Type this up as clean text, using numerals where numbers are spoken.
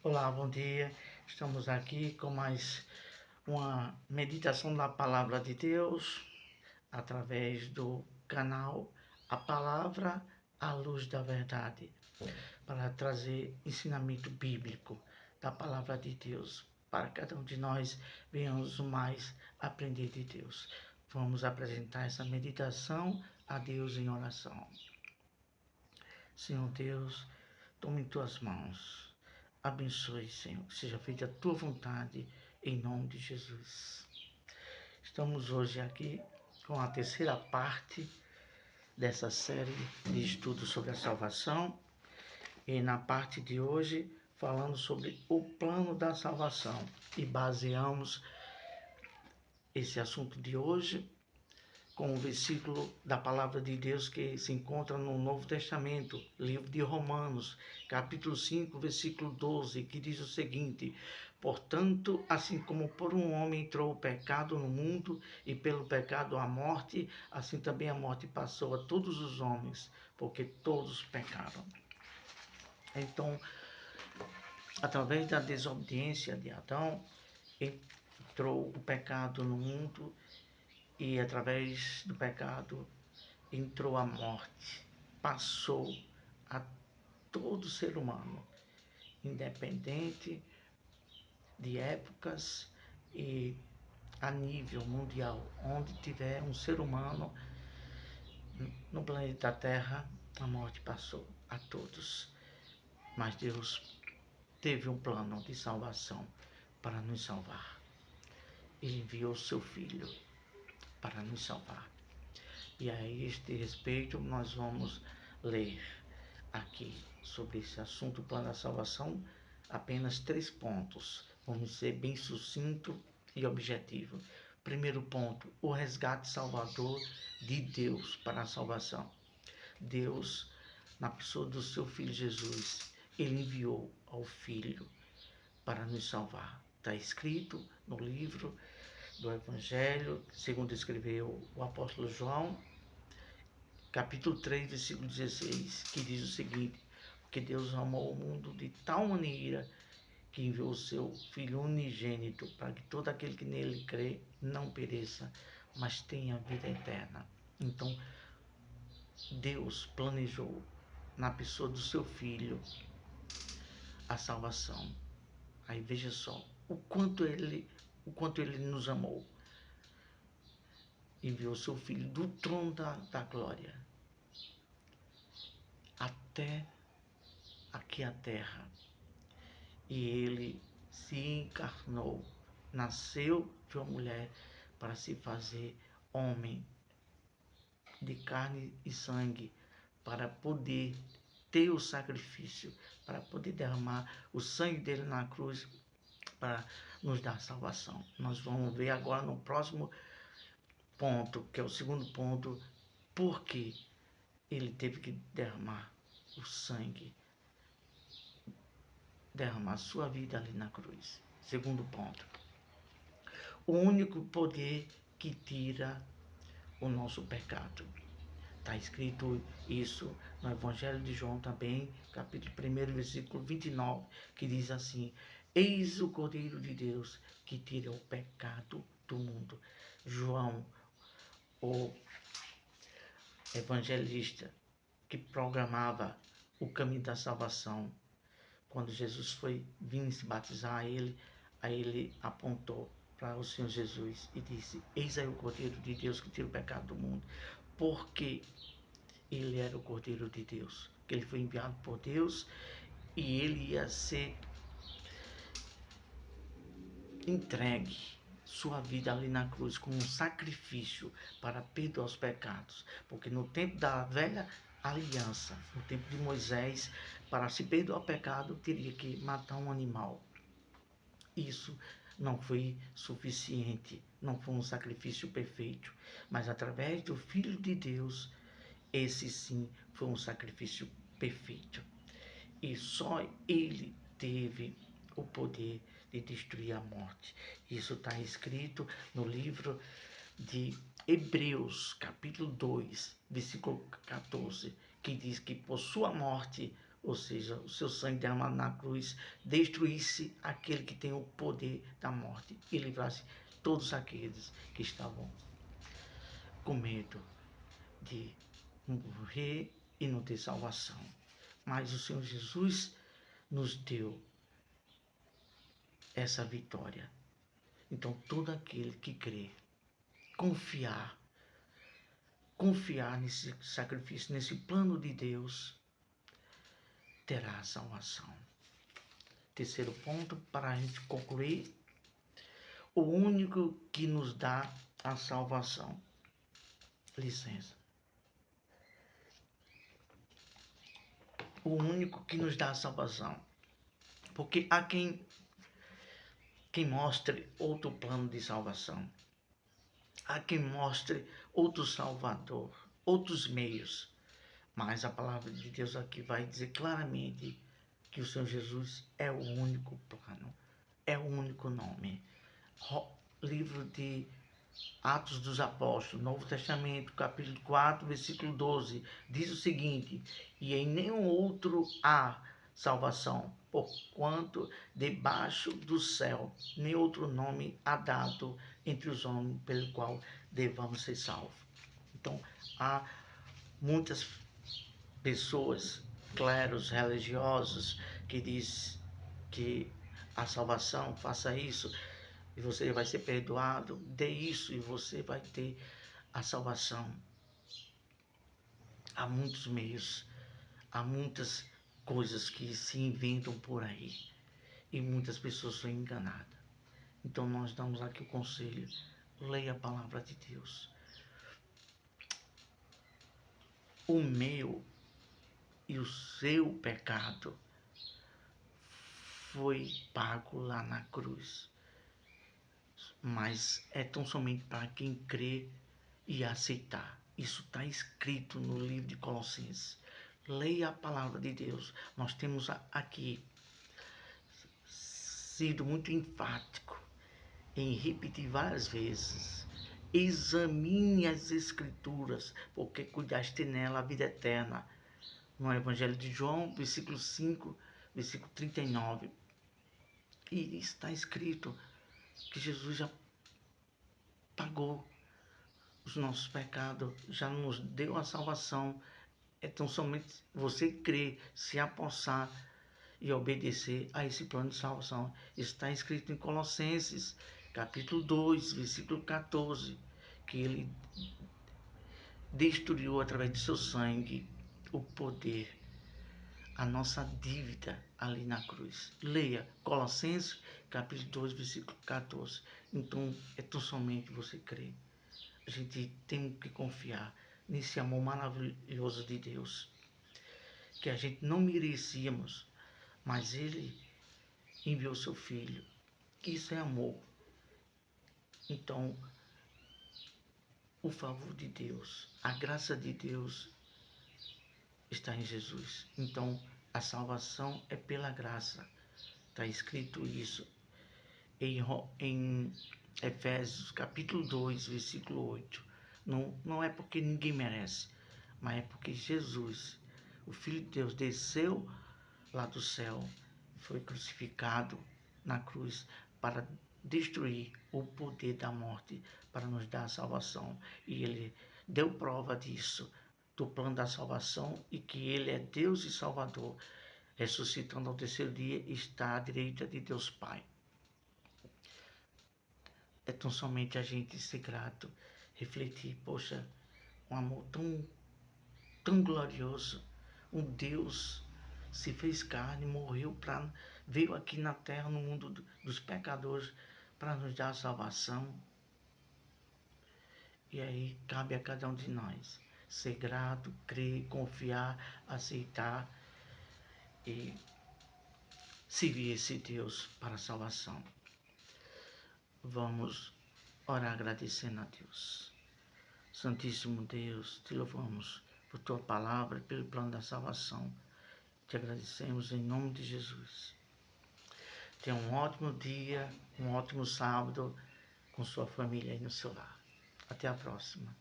Olá, bom dia. Estamos aqui com mais uma meditação da Palavra de Deus através do canal A Palavra, a Luz da Verdade, para trazer ensinamento bíblico da Palavra de Deus, para cada um de nós venhamos mais aprender de Deus. Vamos apresentar essa meditação a Deus em oração. Senhor Deus, tome em tuas mãos. Abençoe, Senhor, que seja feita a tua vontade, em nome de Jesus. Estamos hoje aqui com a terceira parte dessa série de estudos sobre a salvação. E na parte de hoje, falando sobre o plano da salvação. E baseamos esse assunto de hoje com o versículo da palavra de Deus que se encontra no Novo Testamento, livro de Romanos, capítulo 5, versículo 12, que diz o seguinte: portanto, assim como por um homem entrou o pecado no mundo, e pelo pecado a morte, assim também a morte passou a todos os homens, porque todos pecaram. Então, através da desobediência de Adão, entrou o pecado no mundo, e através do pecado entrou a morte, passou a todo ser humano, independente de épocas e a nível mundial, onde tiver um ser humano no planeta Terra, a morte passou a todos. Mas Deus teve um plano de salvação para nos salvar. Ele enviou seu Filho para nos salvar. E a este respeito nós vamos ler aqui sobre esse assunto, o plano da salvação, apenas 3 pontos. Vamos ser bem sucinto e objetivo. Primeiro ponto, o resgate salvador de Deus para a salvação. Deus, na pessoa do seu Filho Jesus, ele enviou ao Filho para nos salvar. Está escrito no livro do Evangelho, segundo escreveu o apóstolo João, capítulo 3, versículo 16, que diz o seguinte: porque Deus amou o mundo de tal maneira que enviou o seu Filho unigênito, para que todo aquele que nele crê não pereça, mas tenha vida eterna. Então, Deus planejou na pessoa do seu Filho a salvação. Aí veja só, o quanto ele nos amou. Enviou seu Filho do trono da glória até aqui a terra. E ele se encarnou, nasceu de uma mulher para se fazer homem de carne e sangue, para poder ter o sacrifício, para poder derramar o sangue dele na cruz, para nos dar salvação. Nós vamos ver agora no próximo ponto, que é o segundo ponto, porque ele teve que derramar o sangue, derramar sua vida ali na cruz. Segundo ponto, o único poder que tira o nosso pecado. Está escrito isso no Evangelho de João também, capítulo 1, versículo 29, que diz assim: eis o Cordeiro de Deus que tira o pecado do mundo. João, o evangelista que programava o caminho da salvação, quando Jesus foi vir se batizar, aí ele apontou para o Senhor Jesus e disse: eis aí o Cordeiro de Deus que tira o pecado do mundo. Porque ele era o Cordeiro de Deus, que ele foi enviado por Deus, e ele ia ser entregue sua vida ali na cruz como um sacrifício para perdoar os pecados. Porque no tempo da velha aliança, no tempo de Moisés, para se perdoar o pecado, teria que matar um animal. Isso não foi suficiente, não foi um sacrifício perfeito, mas através do Filho de Deus, esse sim foi um sacrifício perfeito. E só ele teve o poder de destruir a morte. Isso está escrito no livro de Hebreus, capítulo 2, versículo 14, que diz que por sua morte ou seja, o seu sangue derramado na cruz, destruísse aquele que tem o poder da morte e livrasse todos aqueles que estavam com medo de morrer e não ter salvação. Mas o Senhor Jesus nos deu essa vitória. Então, todo aquele que crê, confiar nesse sacrifício, nesse plano de Deus, terá a salvação. Terceiro ponto, para a gente concluir, o único que nos dá a salvação. Licença. O único que nos dá a salvação. Porque há quem mostre outro plano de salvação. Há quem mostre outro Salvador, outros meios. Mas a palavra de Deus aqui vai dizer claramente que o Senhor Jesus é o único plano, é o único nome. Livro de Atos dos Apóstolos, Novo Testamento, capítulo 4, versículo 12, diz o seguinte: e em nenhum outro há salvação, porquanto debaixo do céu nem outro nome há dado entre os homens pelo qual devamos ser salvos. Então, há muitas pessoas, clérigos religiosos, que diz que a salvação, faça isso e você vai ser perdoado, dê isso e você vai ter a salvação. Há muitos meios, há muitas coisas que se inventam por aí e muitas pessoas são enganadas. Então nós damos aqui o conselho: leia a palavra de Deus. O meu e o seu pecado foi pago lá na cruz, mas é tão somente para quem crê e aceitar. Isso está escrito no livro de Colossenses. Leia a palavra de Deus. Nós temos aqui sido muito enfático em repetir várias vezes: examine as Escrituras, porque cuidaste nela a vida eterna. No Evangelho de João, versículo 5, versículo 39. E está escrito que Jesus já pagou os nossos pecados, já nos deu a salvação. Então somente você crer, se apossar e obedecer a esse plano de salvação. Está escrito em Colossenses, capítulo 2, versículo 14, que ele destruiu através de seu sangue o poder, a nossa dívida ali na cruz. Leia Colossenses, capítulo 2, versículo 14. Então, é tão somente você crer. A gente tem que confiar nesse amor maravilhoso de Deus, que a gente não merecíamos, mas Ele enviou seu Filho. Isso é amor. Então, o favor de Deus, a graça de Deus está em Jesus. Então, a salvação é pela graça. Está escrito isso em Efésios, capítulo 2, versículo 8. Não é porque ninguém merece, mas é porque Jesus, o Filho de Deus, desceu lá do céu, foi crucificado na cruz para destruir o poder da morte, para nos dar a salvação. E ele deu prova disso, do plano da salvação, e que ele é Deus e Salvador, ressuscitando ao terceiro dia, está à direita de Deus Pai. É tão somente a gente ser grato, refletir: poxa, um amor tão glorioso, um Deus se fez carne, morreu, veio aqui na terra, no mundo dos pecadores, para nos dar a salvação. E aí cabe a cada um de nós ser grato, crer, confiar, aceitar e servir esse Deus para a salvação. Vamos orar agradecendo a Deus. Santíssimo Deus, te louvamos por tua palavra e pelo plano da salvação. Te agradecemos em nome de Jesus. Tenha um ótimo dia, um ótimo sábado com sua família aí no seu lar. Até a próxima.